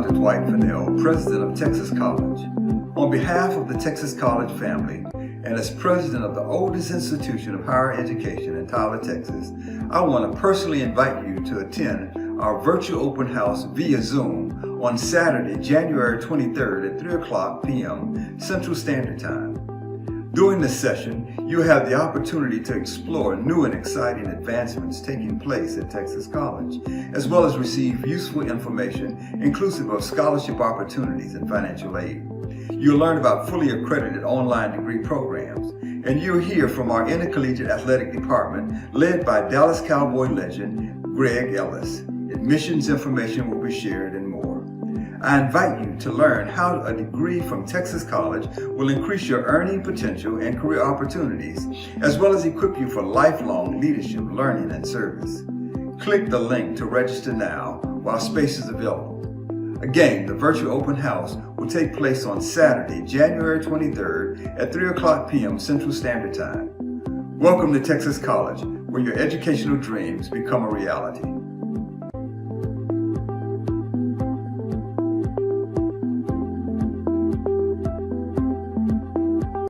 Dr. Dwight Fennell, President of Texas College. On behalf of the Texas College family, and as President of the oldest institution of higher education in Tyler, Texas, I want to personally invite you to attend our virtual open house via Zoom on Saturday, January 23rd at 3 o'clock p.m. Central Standard Time. During this session, you have the opportunity to explore new and exciting advancements taking place at Texas College, as well as receive useful information inclusive of scholarship opportunities and financial aid. You'll learn about fully accredited online degree programs, and you'll hear from our intercollegiate athletic department led by Dallas Cowboy legend Greg Ellis. Admissions information will be shared and more. I invite you to learn how a degree from Texas College will increase your earning potential and career opportunities, as well as equip you for lifelong leadership, learning, and service. Click the link to register now while space is available. Again, the virtual open house will take place on Saturday, January 23rd at 3 o'clock p.m. Central Standard Time. Welcome to Texas College, where your educational dreams become a reality.